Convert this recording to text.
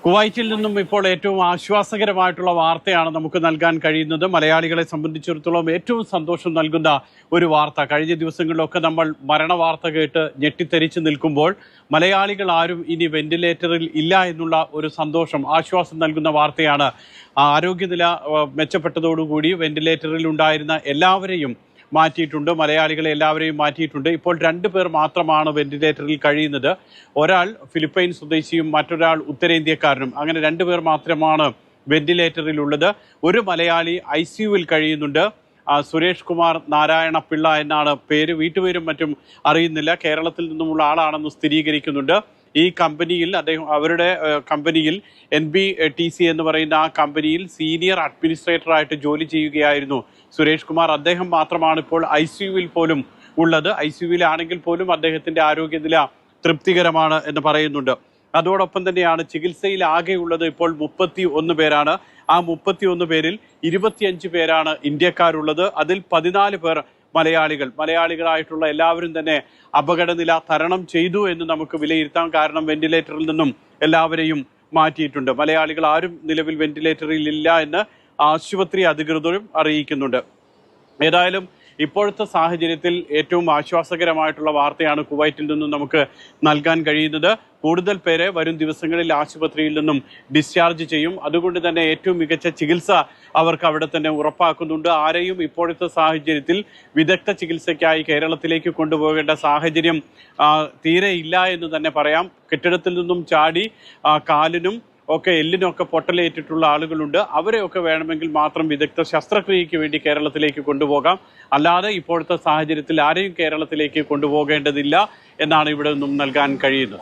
കുവൈറ്റിൽ നിന്നും ഇപ്പോൾ ഏറ്റവും ആശ്വാസകരമായിട്ടുള്ള വാർത്തയാണ് നമുക്ക് നൽകാൻ കഴിയുന്നത്. മലയാളികളെ സംബന്ധിച്ചിടത്തോളം ഏറ്റവും സന്തോഷം നൽകുന്ന ഒരു വാർത്ത. കഴിഞ്ഞ ദിവസങ്ങളിലൊക്കെ നമ്മൾ മരണ വാർത്ത കേട്ട് ഞെട്ടിത്തരിച്ചു നിൽക്കുമ്പോൾ മലയാളികൾ ആരും ഇനി വെന്റിലേറ്ററിൽ ഇല്ല എന്നുള്ള ഒരു സന്തോഷം, ആശ്വാസം നൽകുന്ന വാർത്തയാണ്. ആരോഗ്യനില മെച്ചപ്പെട്ടതോടുകൂടി വെന്റിലേറ്ററിൽ ഉണ്ടായിരുന്ന എല്ലാവരെയും മാറ്റിയിട്ടുണ്ട്. മലയാളികളെ എല്ലാവരെയും മാറ്റിയിട്ടുണ്ട്. ഇപ്പോൾ 2 പേർ മാത്രമാണ് വെന്റിലേറ്ററിൽ കഴിയുന്നത്. ഒരാൾ ഫിലിപ്പൈൻ സ്വദേശിയും മറ്റൊരാൾ ഉത്തരേന്ത്യക്കാരനും. അങ്ങനെ 2 പേർ മാത്രമാണ് വെന്റിലേറ്ററിൽ ഉള്ളത്. ഒരു മലയാളി ICUവിൽ കഴിയുന്നുണ്ട്. സുരേഷ് കുമാർ നാരായണ പിള്ള എന്നാണ് പേര്. വീട്ടുപേരും മറ്റും അറിയുന്നില്ല. കേരളത്തിൽ നിന്നുമുള്ള ആളാണെന്ന് സ്ഥിരീകരിക്കുന്നുണ്ട്. ഈ കമ്പനിയിൽ അവരുടെ കമ്പനിയിൽ NBTC എന്ന് പറയുന്ന ആ കമ്പനിയിൽ സീനിയർ അഡ്മിനിസ്ട്രേറ്ററായിട്ട് ജോലി ചെയ്യുകയായിരുന്നു സുരേഷ് കുമാർ. അദ്ദേഹം മാത്രമാണ് ഇപ്പോൾ ICUവിൽ പോലും ഉള്ളത്. ICUവിലാണെങ്കിൽ പോലും അദ്ദേഹത്തിന്റെ ആരോഗ്യനില തൃപ്തികരമാണ് എന്ന് പറയുന്നുണ്ട്. അതോടൊപ്പം തന്നെയാണ് ചികിത്സയിൽ ആകെയുള്ളത് ഇപ്പോൾ 31 പേരാണ്. ആ 31 പേരിൽ 25 പേരാണ് ഇന്ത്യക്കാരുള്ളത്. അതിൽ 14 പേർ മലയാളികളായിട്ടുള്ള എല്ലാവരും തന്നെ അപകടനില തരണം ചെയ്തു എന്ന് നമുക്ക് വിലയിരുത്താം. കാരണം വെന്റിലേറ്ററിൽ നിന്നും എല്ലാവരെയും മാറ്റിയിട്ടുണ്ട്. മലയാളികൾ ആരും നിലവിൽ വെന്റിലേറ്ററിൽ ഇല്ല എന്ന് ആശുപത്രി അധികൃതരും അറിയിക്കുന്നുണ്ട്. ഏതായാലും ഇപ്പോഴത്തെ സാഹചര്യത്തിൽ ഏറ്റവും ആശ്വാസകരമായിട്ടുള്ള വാർത്തയാണ് കുവൈറ്റിൽ നിന്നും നമുക്ക് നൽകാൻ കഴിയുന്നത്. കൂടുതൽ പേരെ വരും ദിവസങ്ങളിൽ ആശുപത്രിയിൽ നിന്നും ഡിസ്ചാർജ് ചെയ്യും. അതുകൊണ്ട് തന്നെ ഏറ്റവും മികച്ച ചികിത്സ അവർക്ക് അവിടെ തന്നെ ഉറപ്പാക്കുന്നുണ്ട്. ആരെയും ഇപ്പോഴത്തെ സാഹചര്യത്തിൽ വിദഗ്ധ ചികിത്സയ്ക്കായി കേരളത്തിലേക്ക് കൊണ്ടുപോകേണ്ട സാഹചര്യം തീരെ ഇല്ല എന്ന് തന്നെ പറയാം. കെട്ടിടത്തിൽ നിന്നും ചാടി കാലിനും ഒക്കെ എല്ലിനൊക്കെ പൊട്ടലേറ്റിട്ടുള്ള ആളുകളുണ്ട്. അവരെയൊക്കെ വേണമെങ്കിൽ മാത്രം വിദഗ്ധ ശസ്ത്രക്രിയയ്ക്ക് വേണ്ടി കേരളത്തിലേക്ക് കൊണ്ടുപോകാം. അല്ലാതെ ഇപ്പോഴത്തെ സാഹചര്യത്തിൽ ആരെയും കേരളത്തിലേക്ക് കൊണ്ടുപോകേണ്ടതില്ല എന്നാണ് ഇവിടെ നിന്നും നൽകാൻ കഴിയുന്നത്.